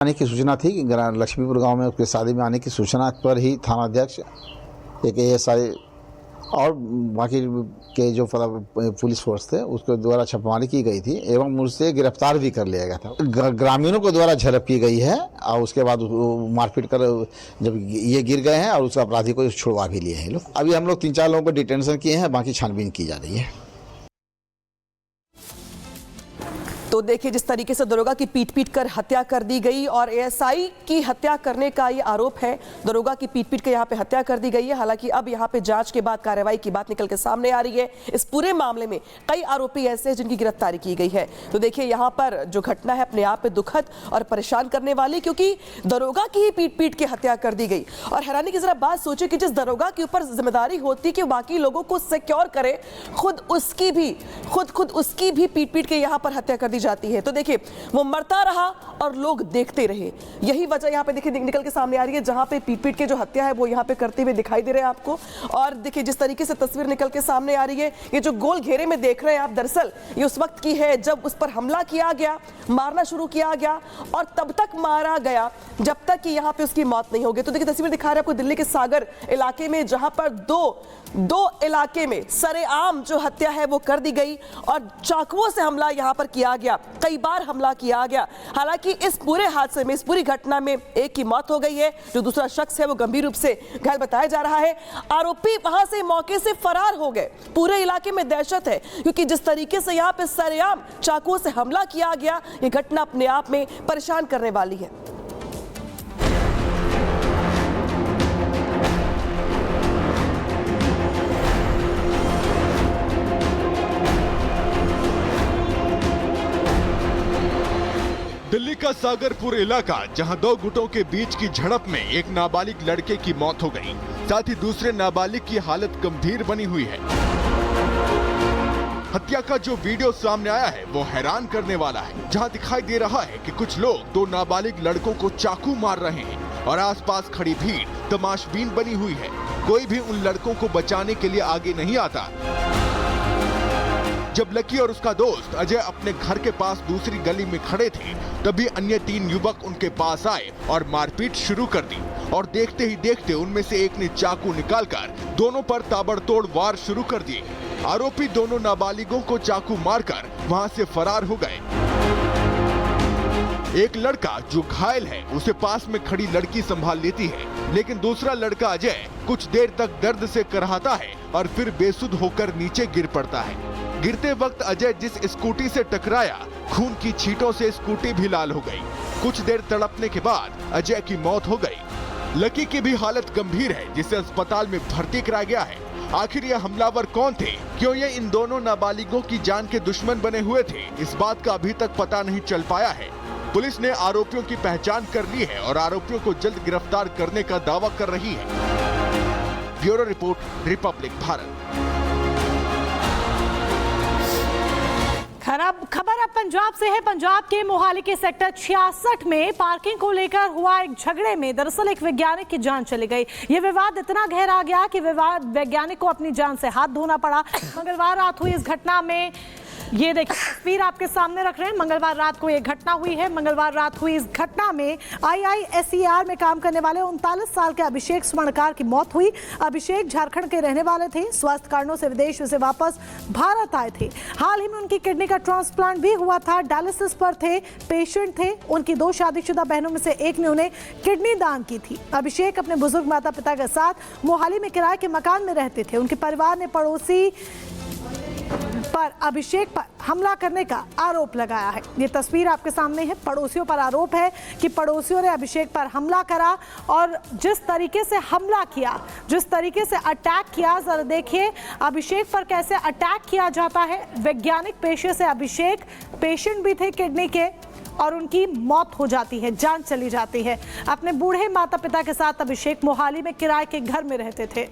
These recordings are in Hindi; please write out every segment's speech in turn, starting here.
आने की सूचना थी कि लक्ष्मीपुर गांव में उसके शादी में आने की सूचना पर ही थानाध्यक्ष, एक एएसआई और बाकी के जो पुलिस फोर्स थे उसके द्वारा छापेमारी की गई थी एवं मुझसे गिरफ्तार भी कर लिया गया था। ग्रामीणों के द्वारा झड़प की गई है और उसके बाद मारपीट कर जब ये गिर गए हैं और उस अपराधी को छुड़वा भी लिए हैं लोग। अभी हम लोग 3-4 लोगों को डिटेंशन किए हैं, बाकी छानबीन की जा रही है। तो देखिए, जिस तरीके से दरोगा की पीट कर हत्या कर दी गई और एएसआई की हत्या करने का ये आरोप है। दरोगा की पीट के यहाँ पे हत्या कर दी गई है। हालांकि अब यहाँ पे जांच के बाद कार्रवाई की बात निकल के सामने आ रही है। इस पूरे मामले में कई आरोपी ऐसे हैं जिनकी गिरफ्तारी की गई है। तो देखिए, यहाँ पर जो घटना है अपने आप में दुखद और परेशान करने वाली, क्योंकि दरोगा की ही पीट के हत्या कर दी गई। और हैरानी की जरा बात सोचे कि जिस दरोगा के ऊपर जिम्मेदारी होती कि बाकी लोगों को सिक्योर करे, खुद उसकी भी पीट के यहाँ पर हत्या कर दी जाती है। तो देखिए, वो मरता रहा और लोग देखते रहे। यही वजह यहाँ पे देखिए निकल के सामने आ रही है, जहां पे पीट के जो हत्या है वो यहाँ पे करते हुए दिखाई दे रहे हैं आपको। और देखिए, जिस तरीके से तस्वीर निकल के सामने आ रही है, ये जो गोल घेरे में देख रहे हैं आप, दरअसल ये उस वक्त की है जब उस पर हमला किया गया, मारना शुरू किया गया और तब तक मारा गया जब तक कि यहाँ पे उसकी मौत नहीं होगी। तो देखिए, तस्वीर दिखा रहे हैं आपको दिल्ली के सागर इलाके में, जहां पर दो इलाके में सरेआम जो हत्या है वो कर दी गई और चाकुओं से हमला यहां पर किया गया, कई बार हमला किया गया। हालांकि इस पूरे हादसे में, इस पूरी घटना में एक की मौत हो गई है, जो दूसरा शख्स है वो गंभीर रूप से घायल बताया जा रहा है। आरोपी वहां से मौके से फरार हो गए। पूरे इलाके में दहशत है, क्योंकि जिस तरीके से यहां पर सरेआम चाकुओं से हमला किया गया, ये घटना अपने आप में परेशान करने वाली है। दिल्ली का सागरपुर इलाका, जहां दो गुटों के बीच की झड़प में एक नाबालिग लड़के की मौत हो गई, साथ ही दूसरे नाबालिग की हालत गंभीर बनी हुई है। हत्या का जो वीडियो सामने आया है वो हैरान करने वाला है, जहां दिखाई दे रहा है कि कुछ लोग दो नाबालिग लड़कों को चाकू मार रहे हैं और आसपास खड़ी भीड़ तमाशबीन बनी हुई है। कोई भी उन लड़कों को बचाने के लिए आगे नहीं आता। जब लकी और उसका दोस्त अजय अपने घर के पास दूसरी गली में खड़े थे, तभी अन्य 3 युवक उनके पास आए और मारपीट शुरू कर दी। और देखते ही देखते उनमें से एक ने चाकू निकालकर दोनों पर ताबड़तोड़ वार शुरू कर दिए। आरोपी दोनों नाबालिगों को चाकू मारकर वहां से फरार हो गए। एक लड़का जो घायल है उसे पास में खड़ी लड़की संभाल लेती है, लेकिन दूसरा लड़का अजय कुछ देर तक दर्द से कराहता है और फिर बेसुध होकर नीचे गिर पड़ता है। गिरते वक्त अजय जिस स्कूटी से टकराया, खून की छींटों से स्कूटी भी लाल हो गई। कुछ देर तड़पने के बाद अजय की मौत हो गई। लकी की भी हालत गंभीर है, जिसे अस्पताल में भर्ती कराया गया है। आखिर ये हमलावर कौन थे, क्यों ये इन दोनों नाबालिगों की जान के दुश्मन बने हुए थे, इस बात का अभी तक पता नहीं चल पाया है। पुलिस ने आरोपियों की पहचान कर ली है और आरोपियों को जल्द गिरफ्तार करने का दावा कर रही है। Bureau report, Republic Bharat. खबर अब पंजाब से है। पंजाब के मोहाली के सेक्टर 66 में पार्किंग को लेकर हुआ एक झगड़े में दरअसल एक वैज्ञानिक की जान चली गई। ये विवाद इतना गहरा गया कि वैज्ञानिक को अपनी जान से हाथ धोना पड़ा। मंगलवार रात हुई इस घटना में, ये देखिए तस्वीर आपके सामने रख रहे हैं, मंगलवार रात को ये घटना हुई है। मंगलवार रात हुई इस घटना में IISER में काम करने वाले 39 साल के अभिषेक स्वर्णकार की मौत हुई। अभिषेक झारखंड के रहने वाले थे। स्वास्थ्य कारणों से विदेश से वापस भारत आए थे। हाल ही में उनकी किडनी का ट्रांसप्लांट भी हुआ था। डायलिसिस पर थे, पेशेंट थे। उनकी 2 शादीशुदा बहनों में से एक ने उन्हें किडनी दान की थी। अभिषेक अपने बुजुर्ग माता पिता के साथ मोहाली में किराए के मकान में रहते थे। उनके परिवार ने पड़ोसी पर अभिषेक पर हमला करने का आरोप लगाया है। ये तस्वीर आपके सामने है। पड़ोसियों पर आरोप है कि पड़ोसियों ने अभिषेक पर हमला करा और जिस तरीके से हमला किया, जिस तरीके से अटैक किया, जरा देखिए अभिषेक पर कैसे अटैक किया जाता है। वैज्ञानिक पेशे से अभिषेक पेशेंट भी थे किडनी के और उनकी मौत हो जाती है, जान चली जाती है। अपने बूढ़े माता पिता के साथ अभिषेक मोहाली में किराए के घर में रहते थे।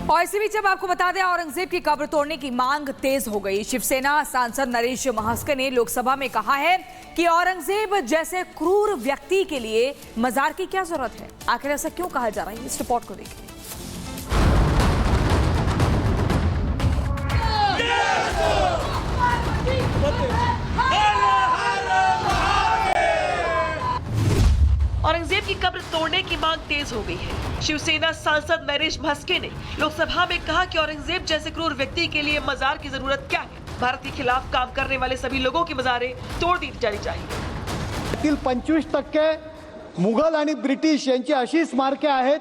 और इसी बीच अब आपको बता दें, औरंगजेब की कब्र तोड़ने की मांग तेज हो गई। शिवसेना सांसद नरेश महास्कर ने लोकसभा में कहा है कि औरंगजेब जैसे क्रूर व्यक्ति के लिए मजार की क्या जरूरत है। आखिर ऐसा क्यों कहा जा रहा है, इस रिपोर्ट को देखिए। की कब्र तोड़ने की मांग तेज हो गई है। शिवसेना सांसद नरेश म्हस्के ने लोकसभा में कहा कि औरंगजेब जैसे क्रूर व्यक्ति के लिए मजार की जरूरत क्या है। भारत के खिलाफ काम करने वाले सभी लोगों की मजारें तोड़ दी जानी चाहिए। 25% मुघल आणि ब्रिटिश यांची अशी स्मारके आहेत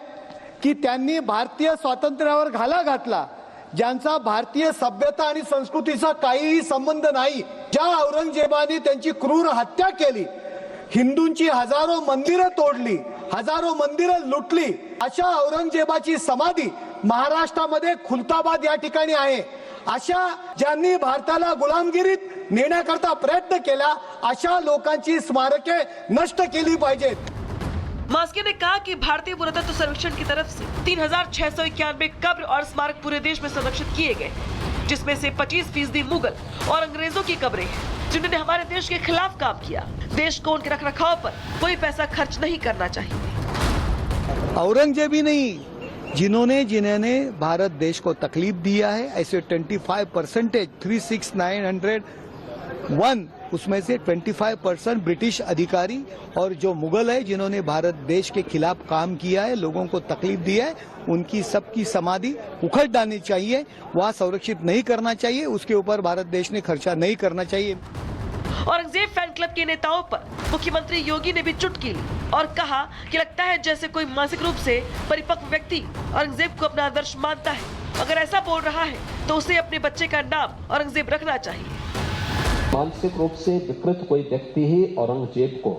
की त्यांनी भारतीय स्वातंत्र्यावर घाला घातला, ज्यांचा भारतीय सभ्यता आणि संस्कृतीचा काहीही संबंध नाही। ज्या औरंगजेबाने त्यांची क्रूर हत्या केली, हिंदूंची हजारो मंदिरं तोडली, हजारो मंदिरं लुटली, अशा औरंगजेबाची समाधी महाराष्ट्रामध्ये खुलताबाद या ठिकाणी आहे। अशा ज्यांनी भारताला गुलामगिरीत नेण्याकरता प्रयत्न केला, अशा लोकांची स्मारके नष्ट केली पाहिजेत। मास्के ने कहा कि भारतीय पुरातत्व सर्वेक्षण की तरफ से 3691 कब्र और स्मारक पूरे देश में संरक्षित किए गए, जिसमें से 25% मुगल और अंग्रेजों की कब्रें हैं, जिन्होंने हमारे देश के खिलाफ काम किया। देश को उनके रखरखाव पर कोई पैसा खर्च नहीं करना चाहिए। औरंगजेबी नहीं, जिन्होंने भारत देश को तकलीफ दिया है, ऐसे 25% 36901 उसमें से 25% ब्रिटिश अधिकारी और जो मुगल है जिन्होंने भारत देश के खिलाफ काम किया है, लोगों को तकलीफ दिया है, उनकी सबकी समाधि उखड़ डालनी चाहिए, वहाँ संरक्षित नहीं करना चाहिए, उसके ऊपर भारत देश ने खर्चा नहीं करना चाहिए। औरंगजेब फैन क्लब के नेताओं पर मुख्यमंत्री योगी ने भी चुटकी ली और कहा कि लगता है जैसे कोई मानसिक रूप से परिपक्व व्यक्ति औरंगजेब को अपना आदर्श मानता है। अगर ऐसा बोल रहा है तो उसे अपने बच्चे का नाम औरंगजेब रखना चाहिए। मानसिक रूप से विकृत कोई व्यक्ति ही औरंगजेब को